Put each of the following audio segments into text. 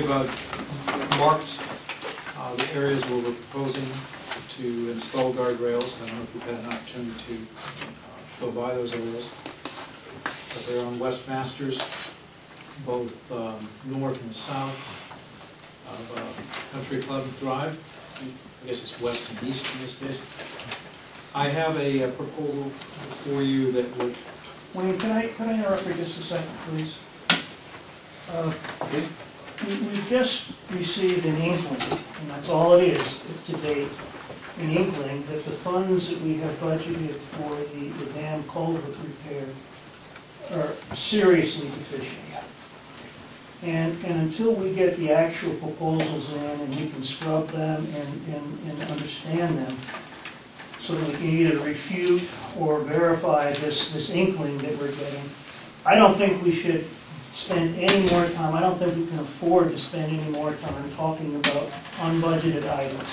we've marked the areas where we're proposing to install guardrails. I don't know if you've had an opportunity to go by those areas, but they're on West Masters, both north and south of Country Club Drive. I guess it's west and east in this case. I have a proposal for you that would... Wayne, can I interrupt for just a second, please? Okay. We've just received an inkling, and that's all it is to date, an inkling that the funds that we have budgeted for the dam culvert repair are seriously deficient. And until we get the actual proposals in and we can scrub them and understand them, so that we can either refute or verify this inkling that we're getting, I don't think we should spend any more time, I don't think we can afford to spend any more time talking about unbudgeted items.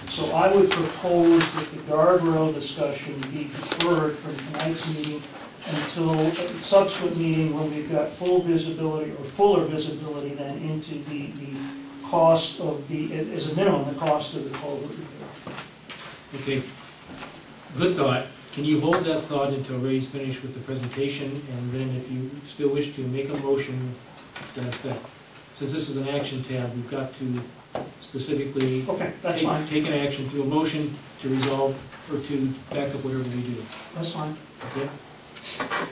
So I would propose that the guardrail discussion be deferred from tonight's meeting until a subsequent meeting when we've got full visibility or fuller visibility then into the cost of as a minimum, the cost of the culvert repair. Okay, good thought. Can you hold that thought until Ray's finished with the presentation, and then if you still wish to make a motion to that effect. Since this is an action tab, we've got to specifically take an action through a motion to resolve or to back up whatever we do. That's fine. Okay.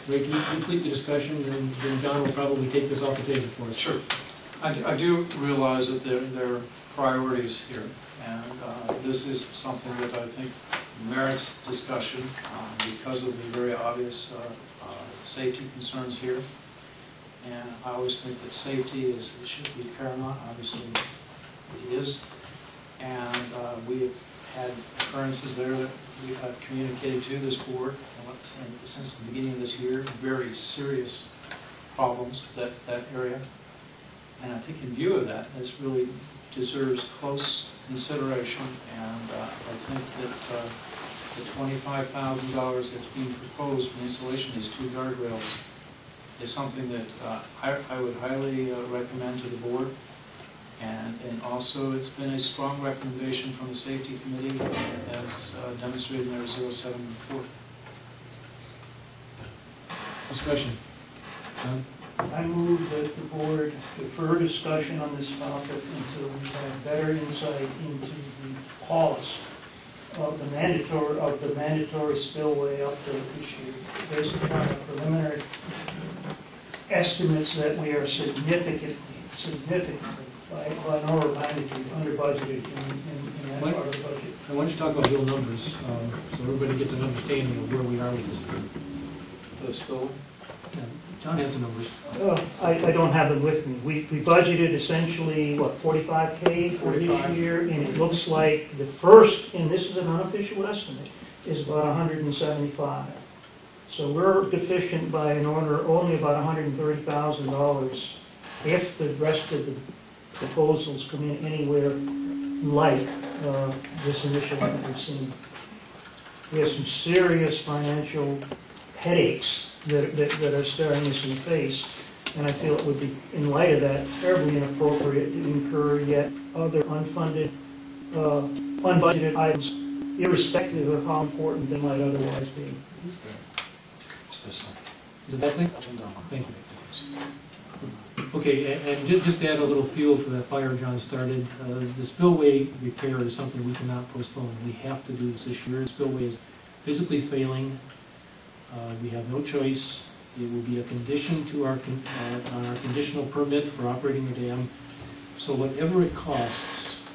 Ray, can you complete the discussion, and then John will probably take this off the table for us. Sure. I do realize that there are priorities here, and this is something that I think merits discussion because of the very obvious safety concerns here. And I always think that safety should be paramount. Obviously, it is. And we have had occurrences there that we have communicated to this board since the beginning of this year. Very serious problems with that area. And I think in view of that, this really deserves close consideration. And I think that the $25,000 that's being proposed for the installation of these two guardrails is something that I would highly recommend to the board. And also it's been a strong recommendation from the safety committee as demonstrated in their 07 report. Discussion. I move that the board defer discussion on this topic until we have better insight into the cost of the mandatory spillway update this year, based upon the preliminary estimates that we are significantly by an order of magnitude under budgeted in that part of the budget. I want you to talk about real numbers, so everybody gets an understanding of where we are with this thing. The spillway? Yeah. John has the numbers. I don't have them with me. We budgeted essentially, what, 45K for this year, and it looks like the first, and this is an unofficial estimate, is about 175. So we're deficient by an order only about $130,000 if the rest of the proposals come in anywhere like this initial one that we've seen. We have some serious financial headaches that are staring us in the face, and I feel it would be, in light of that, terribly inappropriate to incur yet other unfunded, unbudgeted items, irrespective of how important they might otherwise be. It's this one. Is it that thing? Thank you. Okay, and just to add a little fuel to that fire John started, the spillway repair is something we cannot postpone. We have to do this year. The spillway is physically failing. We have no choice. It will be a condition to our conditional permit for operating the dam. So whatever it costs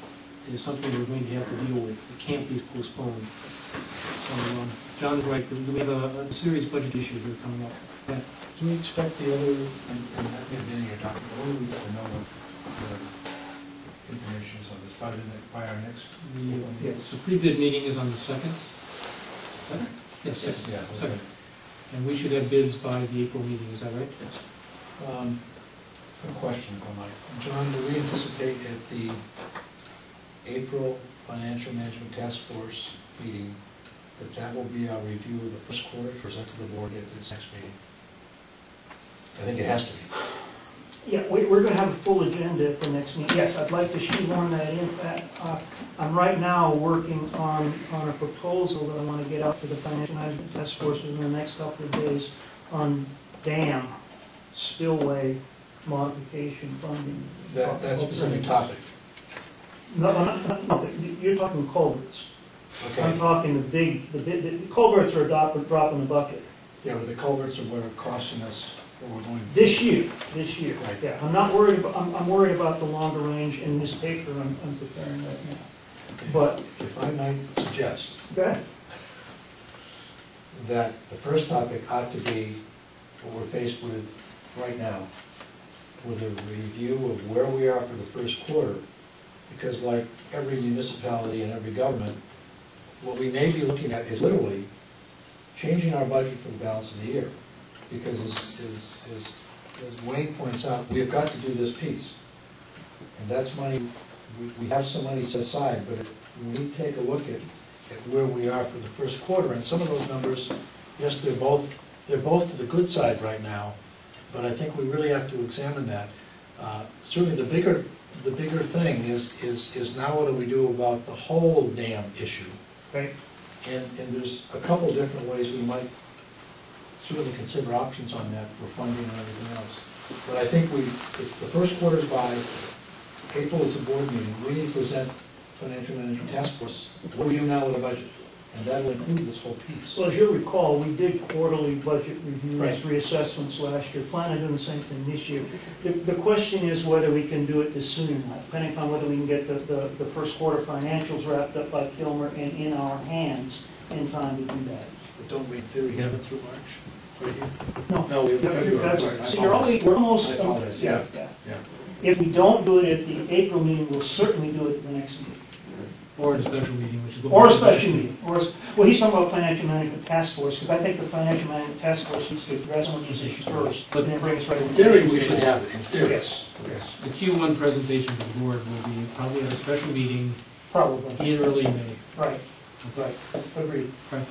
is something we're going to have to deal with. It can't be postponed. So John is right. We have a serious budget issue here coming up. Yeah. Do we expect the other, and at the beginning you're talking, what do we know of the information on this by our next? The pre-bid meeting is on the 2nd. Second? Yes, 2nd. Yeah, second. And we should have bids by the April meeting, is that right? Yes. A question, if I might. John, do we anticipate at the April Financial Management Task Force meeting that will be our review of the first quarter, present to the board at this next meeting? I think it has to be. Yeah, we're gonna have a full agenda at the next meeting. Yes, I'd like to shoehorn that in. I'm right now working on a proposal that I wanna get out to the Financial Management Task Force within the next couple of days on dam spillway modification funding. That's a specific topic. No, you're talking culverts. I'm Okay. talking the culverts are a drop in the bucket. Yeah, but the culverts are what are costing us what we're going to. This year. Right. Yeah, I'm not worried, I'm worried about the longer range in this paper I'm preparing right now. Okay. But, If I might suggest okay, that the first topic ought to be what we're faced with right now, with a review of where we are for the first quarter, because like every municipality and every government, what we may be looking at is literally changing our budget for the balance of the year. Because as Wayne points out, we've got to do this piece. And that's money, we have some money set aside, but when we take a look at where we are for the first quarter, and some of those numbers, yes, they're both to the good side right now, but I think we really have to examine that. Certainly the bigger thing is now what do we do about the whole dam issue? right, And there's a couple different ways we might certainly consider options on that for funding and everything else. But I think it's the first quarter's by, April is the board meeting, we need to present Financial Management Task Force, what do we do now with the budget? And that will include this whole piece. so as you'll recall, we did quarterly budget reviews, Right. reassessments last year, plan on doing the same thing this year. The question is whether we can do it this soon or not, depending on whether we can get the first quarter financials wrapped up by Kilmer and in our hands in time to do that. But don't we in theory have it through March? Right here? No. No, we have February. So you're already, we're almost. I apologize, yeah. Yeah. If we don't do it at the April meeting, we'll certainly do it at the next meeting. Or at a special meeting, which is what. Or a special meeting, well, he's talking about Financial Management Task Force, because I think the Financial Management Task Force needs to address some of these issues first, and then bring us right In in. theory, we should have it, in theory. Yes, Yes. The Q1 presentation to the board will be probably at a special meeting probably, in early May. right, agreed. Right.